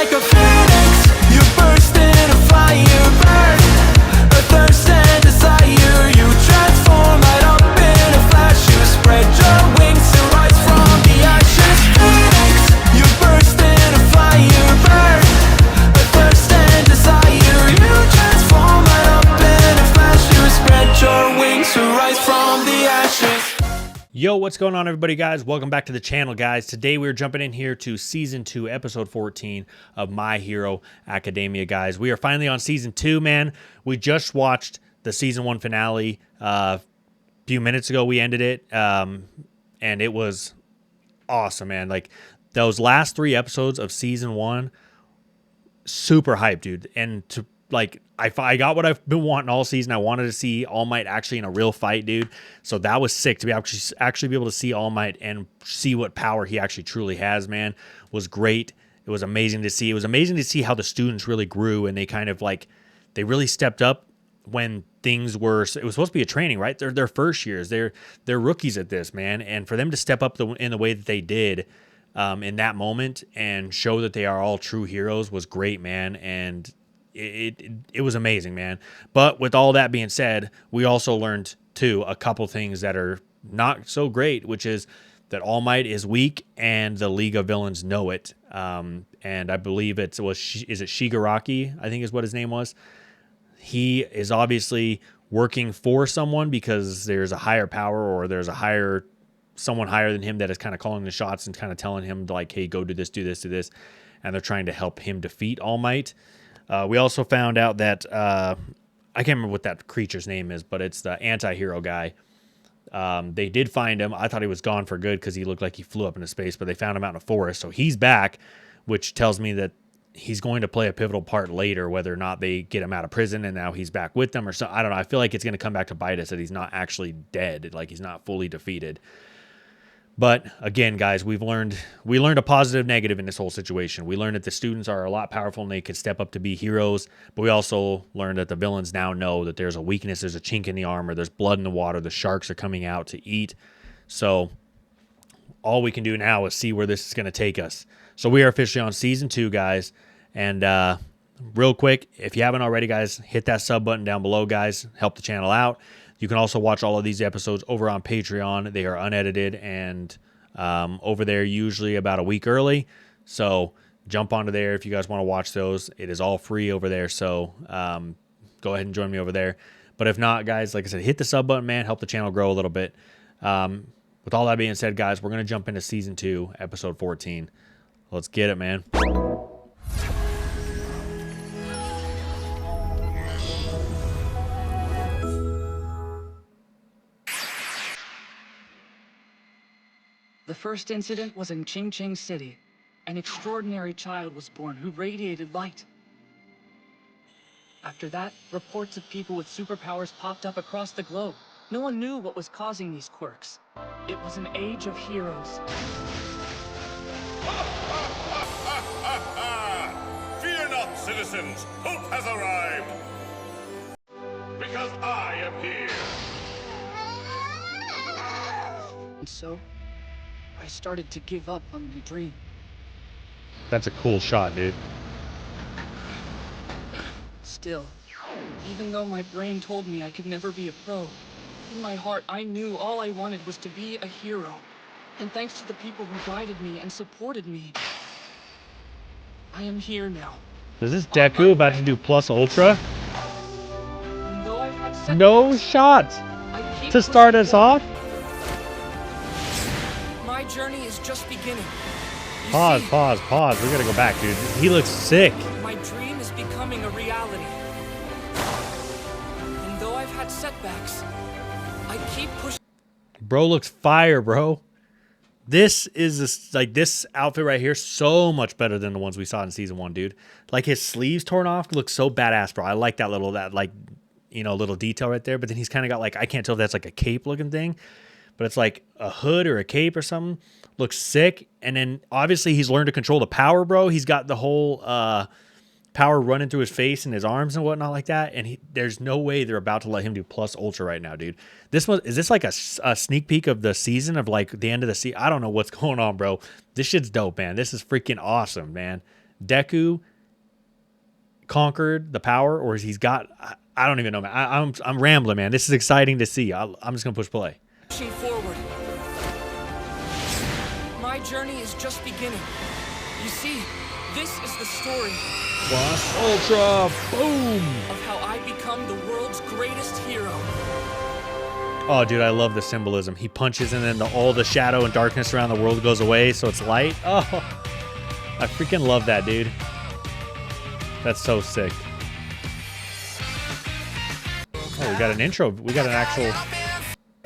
like a phoenix, you burst into fire, burn, a thirst and desire. You transform right up in a flash. You spread your wings and rise from the ashes. Phoenix, you burst into fire, burn, a thirst and desire. You transform right up in a flash. You spread your wings to rise from the ashes. Yo, what's going on, everybody, guys? Welcome back to the channel, guys. Today we're jumping in here to season 2, episode 14 of My Hero Academia, guys. We are finally on season 2, man. We just watched the season 1 finale a few minutes ago. We ended it, and it was awesome, man. Like, those last 3 episodes of season 1, super hyped, dude. And to I got what I've been wanting all season. I wanted to see All Might actually in a real fight, dude. So that was sick to be actually be able to see All Might and see what power he actually truly has, man. Was great. It was amazing to see. It was amazing to see how the students really grew, and they kind of they really stepped up when things were. It was supposed to be a training, right? They're their first years. They're rookies at this, man. And for them to step up in the way that they did in that moment and show that they are all true heroes was great, man. And it was amazing, man. But with all that being said, we also learned too a couple things that are not so great, which is that All Might is weak and the League of Villains know it. And I believe is it Shigaraki, I think is what his name was. He is obviously working for someone because there's a higher power, or there's someone higher than him that is kind of calling the shots and kind of telling him like, hey, go do this, do this, do this. And they're trying to help him defeat All Might. We also found out that I can't remember what that creature's name is, but it's the anti-hero guy. They did find him. I thought he was gone for good because he looked like he flew up into space, but they found him out in a forest. So he's back, which tells me that he's going to play a pivotal part later, whether or not they get him out of prison and now he's back with them or so. I don't know. I feel like it's going to come back to bite us that he's not actually dead, like he's not fully defeated. But again, guys, we learned a positive, negative in this whole situation. We learned that the students are a lot powerful and they could step up to be heroes. But we also learned that the villains now know that there's a weakness, there's a chink in the armor, there's blood in the water, the sharks are coming out to eat. So all we can do now is see where this is going to take us. So we are officially on season 2, guys. And real quick, if you haven't already, guys, hit that sub button down below, guys. Help the channel out. You can also watch all of these episodes over on Patreon. They are unedited and over there usually about a week early. So jump onto there if you guys want to watch those. It is all free over there. So go ahead and join me over there. But if not, guys, like I said, hit the sub button, man. Help the channel grow a little bit. With all that being said, guys, we're going to jump into season 2, episode 14. Let's get it, man. The first incident was in Qingqing City. An extraordinary child was born who radiated light. After that, reports of people with superpowers popped up across the globe. No one knew what was causing these quirks. It was an age of heroes. Fear not, citizens! Hope has arrived! Because I am here! And so, I started to give up on my dream. That's a cool shot, dude. Still, even though my brain told me I could never be a pro, in my heart I knew all I wanted was to be a hero. And thanks to the people who guided me and supported me, I am here now. Is this Deku about to do plus ultra? And though I've had setbacks, No shots I keep to start us pushing off. My journey is just beginning. You Pause, see, pause. We gotta go back, dude. He looks sick. my dream is becoming a reality. And though I've had setbacks, I keep pushing. Bro looks fire, bro. This is this outfit right here, so much better than the ones we saw in season 1, dude. Like his sleeves torn off looks so badass, bro. I like that little little detail right there. But then he's kind of got I can't tell if that's like a cape looking thing, but it's like a hood or a cape or something. Looks sick. And then obviously he's learned to control the power, bro. He's got the whole power running through his face and his arms and whatnot like that. And there's no way they're about to let him do plus ultra right now, dude. Is this like a sneak peek of the season of like the end of the season? I don't know what's going on, bro. This shit's dope, man. This is freaking awesome, man. Deku conquered the power, or he's got, I don't even know, man. I'm rambling, man. This is exciting to see. I'm just gonna push play. Pushing forward. My journey is just beginning. You see, this is the story Plus Ultra, boom! of how I become the world's greatest hero. Oh, dude, I love the symbolism. He punches and then all the shadow and darkness around the world goes away, so it's light. Oh, I freaking love that, dude. That's so sick. Oh, we got an intro. We got an actual...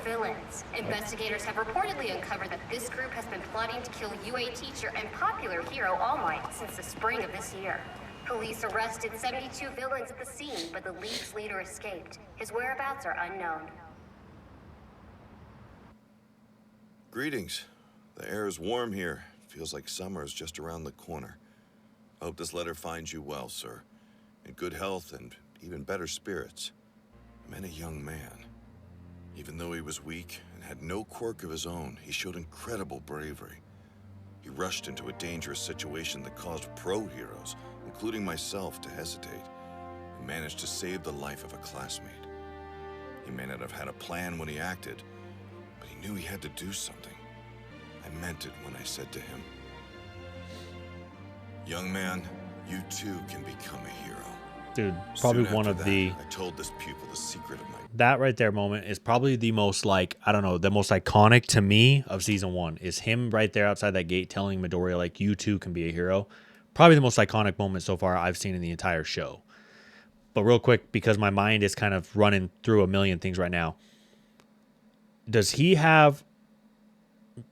Villains. Investigators have reportedly uncovered that this group has been plotting to kill UA teacher and popular hero All Might since the spring of this year. Police arrested 72 villains at the scene, but the League's leader escaped. His whereabouts are unknown. Greetings. The air is warm here. Feels like summer is just around the corner. I hope this letter finds you well, sir. In good health and even better spirits. I met a young man. Even though he was weak and had no quirk of his own, he showed incredible bravery. He rushed into a dangerous situation that caused pro-heroes, including myself, to hesitate, and managed to save the life of a classmate. He may not have had a plan when he acted, but he knew he had to do something. I meant it when I said to him, "Young man, you too can become a hero." Dude, probably Soon one after of that, the... I told this pupil the secret of my... That right there moment is probably the most, like, I don't know, the most iconic to me of season 1 is him right there outside that gate telling Midoriya, like, you too can be a hero. Probably the most iconic moment so far I've seen in the entire show. But real quick, because my mind is kind of running through a million things right now. Does he have...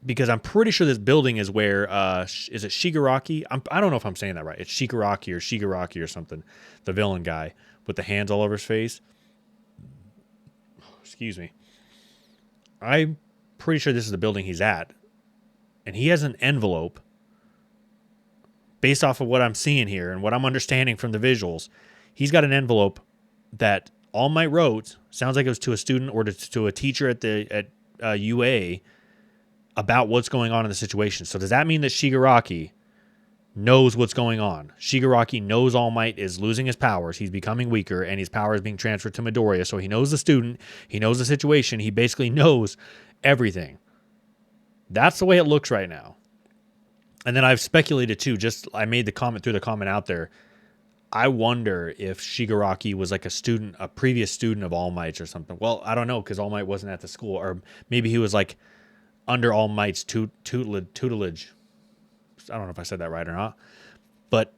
Because I'm pretty sure this building is where, is it Shigaraki? I don't know if I'm saying that right. It's Shigaraki or something. The villain guy with the hands all over his face. Excuse me. I'm pretty sure this is the building he's at. And he has an envelope. Based off of what I'm seeing here and what I'm understanding from the visuals, he's got an envelope that All Might wrote. Sounds like it was to a student or to a teacher at UA about what's going on in the situation. So does that mean that Shigaraki knows what's going on? Shigaraki knows All Might is losing his powers. He's becoming weaker, and his power is being transferred to Midoriya. So he knows the student. He knows the situation. He basically knows everything. That's the way it looks right now. And then I've speculated too. I made the comment through the comment out there. I wonder if Shigaraki was like a previous student of All Might's or something. Well, I don't know, because All Might wasn't at the school. Or maybe he was like under All Might's tutelage. I don't know if I said that right or not. But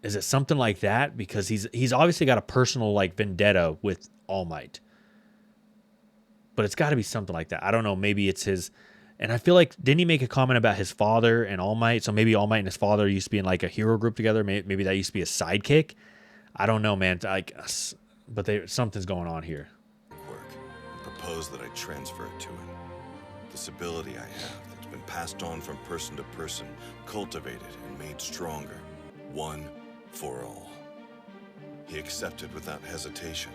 is it something like that? Because he's obviously got a personal like vendetta with All Might. But it's got to be something like that. I don't know. Maybe it's his... And I feel like, didn't he make a comment about his father and All Might? So maybe All Might and his father used to be in like a hero group together. Maybe that used to be a sidekick. I don't know, man. But something's going on here. Work and proposed that I transfer it to him. This ability I have that's been passed on from person to person, cultivated and made stronger, one for all. He accepted without hesitation,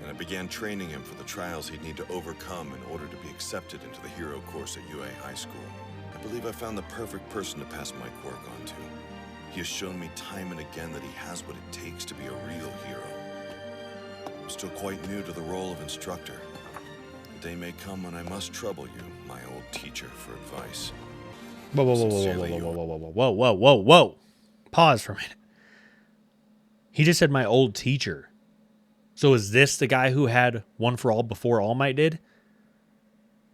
and I began training him for the trials he'd need to overcome in order to be accepted into the hero course at UA High School. I believe I found the perfect person to pass my quirk on to. He has shown me time and again that he has what it takes to be a real hero. I'm still quite new to the role of instructor. The day may come when I must trouble you, my old teacher, for advice. Whoa. Pause for a minute. He just said my old teacher. So is this the guy who had One for All before All Might did?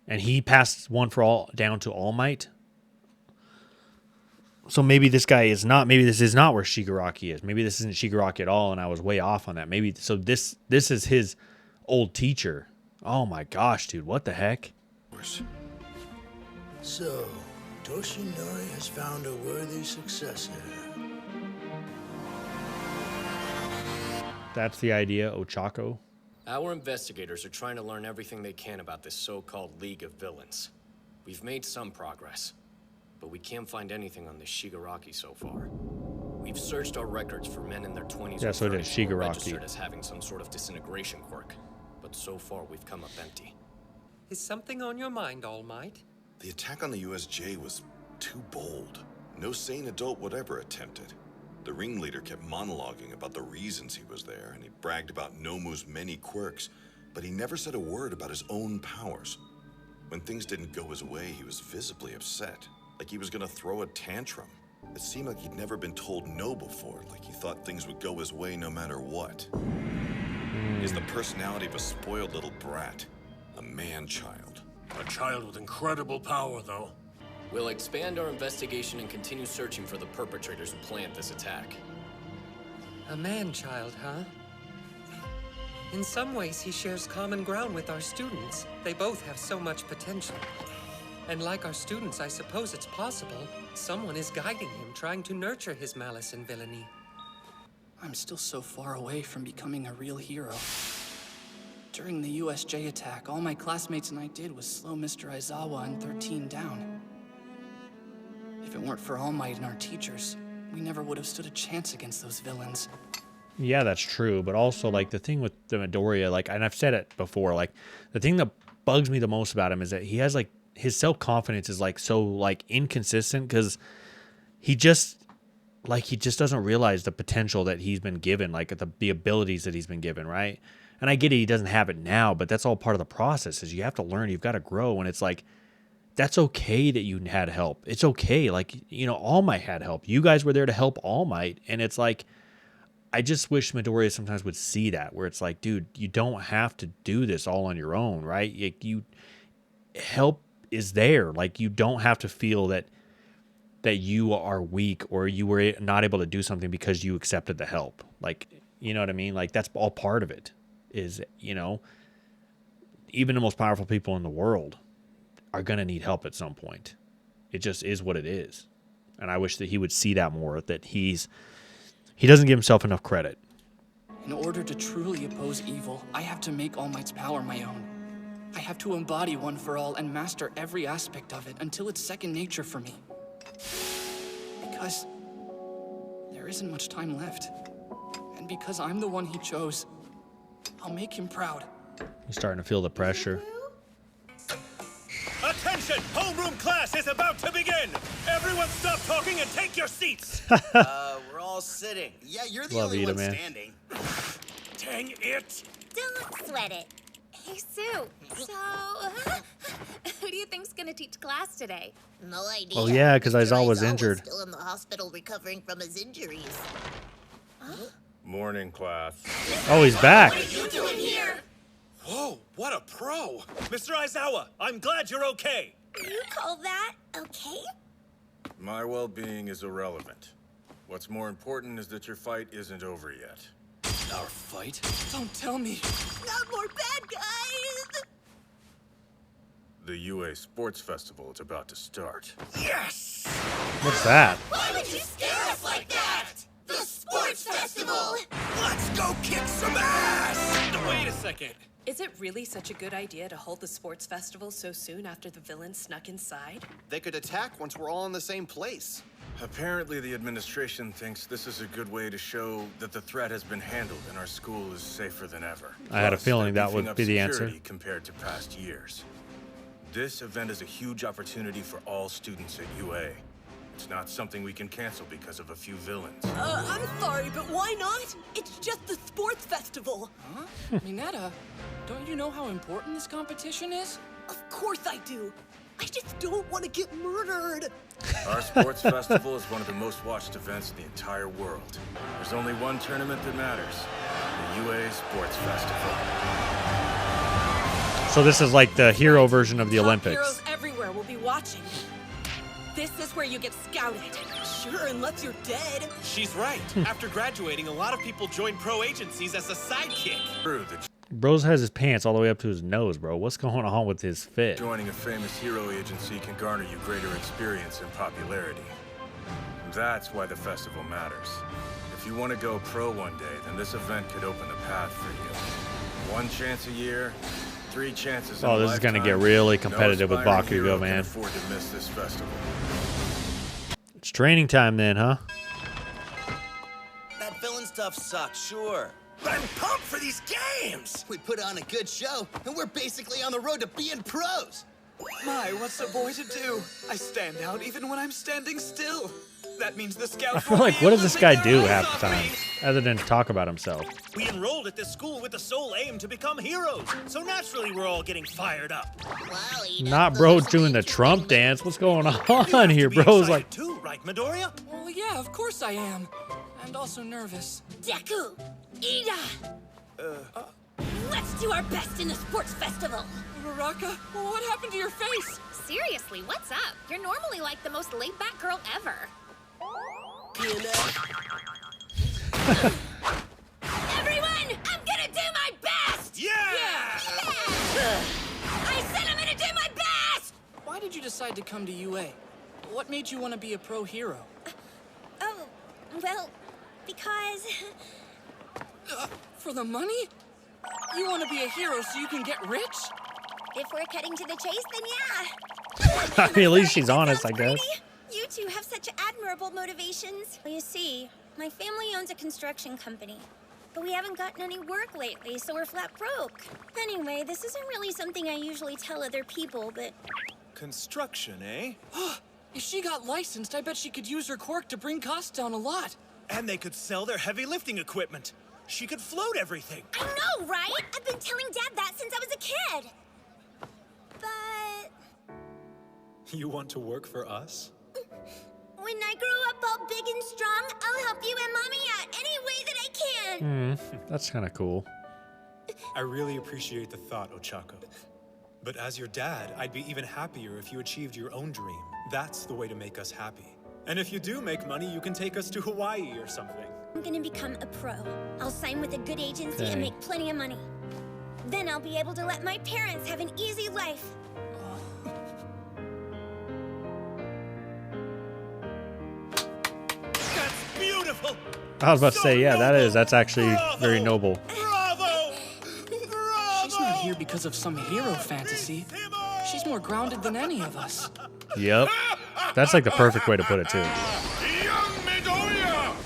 And he passed One for All down to All Might? So maybe this guy is not, maybe this is not where Shigaraki is. Maybe this isn't Shigaraki at all, and I was way off on that. Maybe, so this is his old teacher. Oh my gosh, dude, what the heck? So, Toshinori has found a worthy successor. That's the idea, Ochako. Our investigators are trying to learn everything they can about this so-called League of Villains. We've made some progress, but we can't find anything on this Shigaraki so far. We've searched our records for men in their 20s Yeah, or so it is 30s who were Shigaraki. registered as having some sort of disintegration quirk, but so far we've come up empty. Is something on your mind, All Might? The attack on the USJ was too bold. No sane adult would ever attempt it. The ringleader kept monologuing about the reasons he was there, and he bragged about Nomu's many quirks, but he never said a word about his own powers. When things didn't go his way, he was visibly upset, like he was gonna throw a tantrum. It seemed like he'd never been told no before, like he thought things would go his way no matter what. He has the personality of a spoiled little brat, a man-child. A child with incredible power, though. We'll expand our investigation and continue searching for the perpetrators who planned this attack. A man-child, huh? In some ways, he shares common ground with our students. They both have so much potential. And like our students, I suppose it's possible someone is guiding him, trying to nurture his malice and villainy. I'm still so far away from becoming a real hero. During the USJ attack, all my classmates and I did was slow Mr. Aizawa and 13 down. If it weren't for All Might and our teachers, we never would have stood a chance against those villains. Yeah, that's true. But also, like, the thing with the Midoriya, like, and I've said it before, like, the thing that bugs me the most about him is that he has, like, his self-confidence is, like, so, like, inconsistent because he just doesn't realize the potential that he's been given, like, the abilities that he's been given, right? And I get it, he doesn't have it now, but that's all part of the process is you have to learn, you've got to grow, and it's like, that's okay that you had help. It's okay. Like, you know, All Might had help. You guys were there to help All Might. And it's like, I just wish Midoriya sometimes would see that, where it's like, dude, you don't have to do this all on your own, right? Help is there. Like, you don't have to feel that you are weak or you were not able to do something because you accepted the help. Like, you know what I mean? Like, that's all part of it is, you know, even the most powerful people in the world are going to need help at some point. It just is what it is. And I wish that he would see that more, that he doesn't give himself enough credit. In order to truly oppose evil, I have to make All Might's power my own. I have to embody One for All and master every aspect of it until it's second nature for me. Because there isn't much time left. And because I'm the one he chose, I'll make him proud. You're starting to feel the pressure. Attention! Homeroom class is about to begin! Everyone stop talking and take your seats! We're all sitting. Yeah, you're the Love only Ida, one man. standing. Dang it! Don't sweat it. Hey, Sue. So, who do you think's gonna teach class today? No idea. Oh, yeah, because Mr. Aizawa's Aizawa's injured. still in the hospital recovering from his injuries. Morning, class. Oh, he's back. What are you doing here? Whoa, what a pro! Mr. Aizawa, I'm glad you're okay! You call that okay? My well-being is irrelevant. What's more important is that your fight isn't over yet. Our fight? Don't tell me. Not more bad guys! The UA Sports Festival is about to start. Yes! What's that? Why would you scare us like that? The Sports Festival! Let's go kick some ass! Wait a second! Is it really such a good idea to hold the sports festival so soon after the villains snuck inside? They could attack once we're all in the same place. Apparently, the administration thinks this is a good way to show that the threat has been handled and our school is safer than ever. I had a Plus, feeling they're that would beefing up be the answer. security compared to past years. This event is a huge opportunity for all students at UA. It's not something we can cancel because of a few villains. I'm sorry, but why not? It's just the sports festival. Huh? Mineta, don't you know how important this competition is? Of course I do. I just don't want to get murdered. Our sports festival is one of the most watched events in the entire world. There's only one tournament that matters, the UA Sports Festival. So this is like the hero version of the Top Olympics. Heroes everywhere will be watching. This is where you get scouted. Sure, unless you're dead. She's right. After graduating, a lot of people join pro agencies as a sidekick. True, Bros has his pants all the way up to his nose, bro. What's going on with his fit? joining a famous hero agency can garner you greater experience and popularity. That's why the festival matters. If you want to go pro one day, then this event could open the path for you. One chance a year, 3 chances in a Oh, this is gonna get lifetime. really No competitive with aspiring Bakugo, hero can man. afford to miss this festival. It's training time then, huh? That villain stuff sucks, sure. I'm pumped for these games! We put on a good show, and we're basically on the road to being pros. My, what's a boy to do? I stand out even when I'm standing still. That means the scouts. I feel like, what does this guy do half the time, other than talk about himself? We enrolled at this school with the sole aim to become heroes, so naturally we're all getting fired up. Not bro doing the Trump dance. What's going on here, bro's like. Too, right, Midoriya? Well, yeah, of course I am. And also nervous. Deku! Ida! Let's do our best in the sports festival. Baraka, what happened to your face? Seriously, what's up? You're normally like the most laid-back girl ever. Everyone, I'm gonna do my best! Yeah! I said I'm gonna do my best! Why did you decide to come to UA? What made you want to be a pro hero? Oh, well, because... For the money? You want to be a hero so you can get rich? If we're cutting to the chase, then yeah. I mean, at least she's honest, I guess. You two have such admirable motivations. You see, my family owns a construction company, but we haven't gotten any work lately, so we're flat broke. Anyway, this isn't really something I usually tell other people, but... Construction, eh? If she got licensed, I bet she could use her quirk to bring costs down a lot. And they could sell their heavy lifting equipment. She could float everything. I know, right? I've been telling Dad that since I was a kid. But... You want to work for us? when I grow up all big and strong, I'll help you and Mommy out any way that I can. That's kind of cool. I really appreciate the thought, Ochako. But as your dad, I'd be even happier if you achieved your own dream. That's the way to make us happy. And if you do make money, you can take us to Hawaii or something. I'm gonna become a pro. I'll sign with a good agency Dang. and make plenty of money. Then I'll be able to let my parents have an easy life. That's beautiful! I was about to say, yeah, that's actually very noble. Bravo! She's not here because of some hero fantasy. She's more grounded than any of us. Yep. That's like the perfect way to put it, too.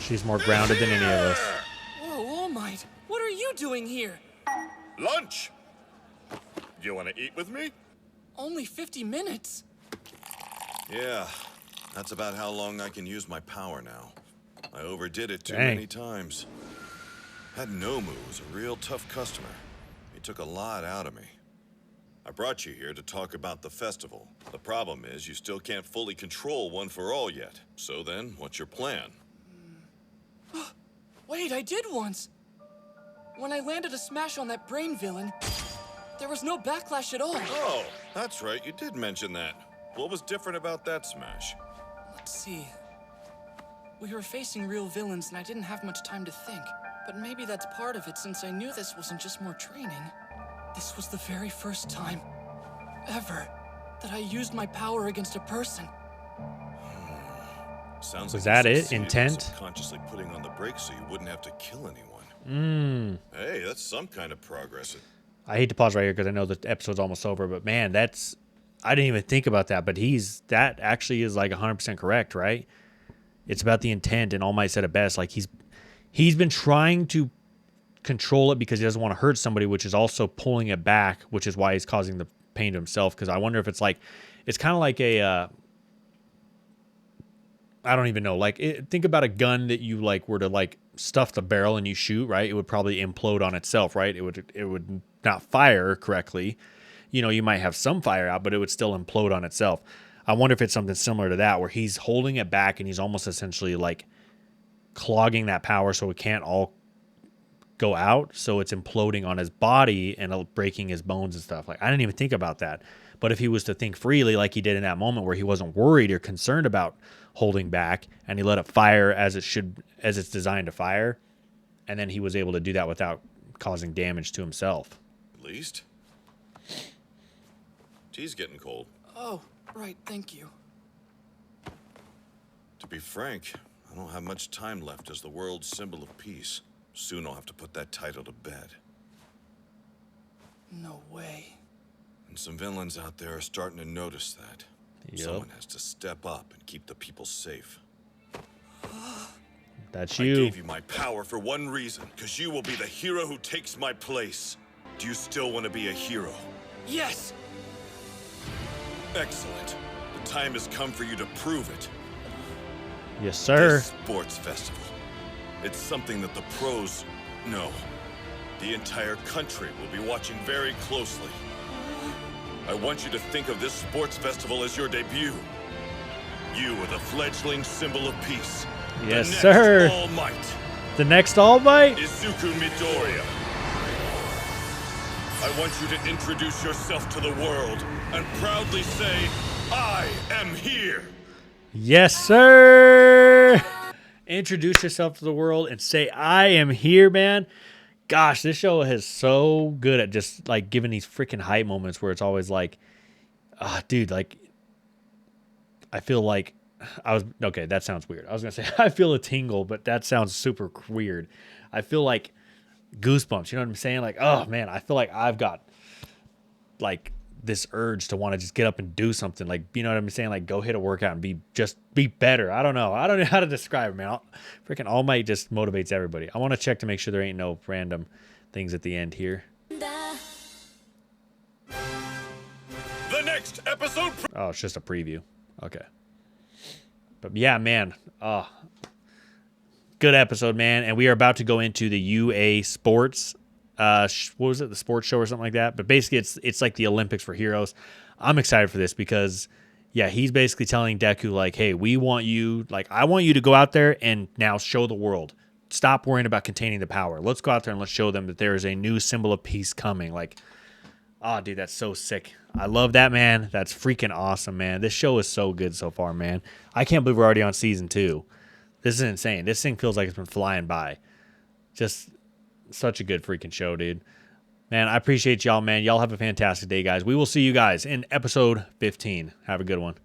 She's more grounded than any of us. Whoa, All Might, what are you doing here? Lunch! You want to eat with me? Only 50 minutes. Yeah, that's about how long I can use my power now. I overdid it too Dang. many times. That Nomu was a real tough customer. He took a lot out of me. I brought you here to talk about the festival. The problem is you still can't fully control One for All yet. So then, what's your plan? Wait, I did once. When I landed a smash on that brain villain, there was no backlash at all. Oh, that's right, you did mention that. What was different about that smash? Let's see. We were facing real villains and I didn't have much time to think. But maybe that's part of it since I knew this wasn't just more training. This was the very first time, ever, that I used my power against a person. Sounds Was like that you it? succeeded in Intent? subconsciously putting on the brakes so you wouldn't have to kill anyone. Hey, that's some kind of progress. I hate to pause right here because I know the episode's almost over, but man, I didn't even think about that, but that actually is like 100% correct, right? It's about the intent, and All Might said it best. Like he's been trying to control it because he doesn't want to hurt somebody, which is also pulling it back, which is why he's causing the pain to himself. Because I wonder if it's kind of like a, I don't even know. Think about a gun that you were to stuff the barrel and you shoot, right? It would probably implode on itself, right? It would not fire correctly. You might have some fire out, but it would still implode on itself. I wonder if it's something similar to that, where he's holding it back and he's almost essentially clogging that power so it can't all go out. So it's imploding on his body and breaking his bones and stuff. I didn't even think about that. But if he was to think freely like he did in that moment where he wasn't worried or concerned about holding back and he let it fire as it's designed to fire, and then he was able to do that without causing damage to himself. At least. Tea's getting cold. Oh, right, thank you. To be frank, I don't have much time left as the world's symbol of peace. Soon I'll have to put that title to bed. No way. And some villains out there are starting to notice that. Yep. Someone has to step up and keep the people safe. That's I you. gave you my power for one reason, because you will be the hero who takes my place. Do you still want to be a hero? Yes! Excellent. The time has come for you to prove it. Yes, sir. This sports festival. It's something that the pros know. The entire country will be watching very closely. I want you to think of this sports festival as your debut. You are the fledgling symbol of peace. Yes, the next sir. All Might. The next All Might? Izuku Midoriya. I want you to introduce yourself to the world and proudly say, I am here. Yes, sir. Introduce yourself to the world and say, I am here, man. Gosh, this show is so good at just like giving these freaking hype moments where it's always like, dude, like, I feel like okay, that sounds weird. I was going to say, I feel a tingle, but that sounds super weird. I feel like goosebumps, you know what I'm saying? Like, oh man, I feel like I've got like this urge to want to just get up and do something, like, you know what I'm saying, like go hit a workout and be better. I don't know how to describe it, man. Freaking All Might just motivates everybody. I want to check to make sure there ain't no random things at the end here. The next episode. Oh, it's just a preview. Okay, but yeah, man, good episode, man. And we are about to go into the UA Sports what was it, the sports show or something like that, but basically it's like the Olympics for heroes. I'm excited for this because yeah, he's basically telling Deku like, hey, we want you, like, I want you to go out there and now show the world, stop worrying about containing the power, let's go out there and let's show them that there is a new symbol of peace coming. Like, oh dude, that's so sick. I love that, man. That's freaking awesome, man. This show is so good so far, man. I can't believe we're already on season 2. This is insane. This thing feels like it's been flying by. Just such a good freaking show, dude. Man, I appreciate y'all, man. Y'all have a fantastic day, guys. We will see you guys in episode 15. Have a good one.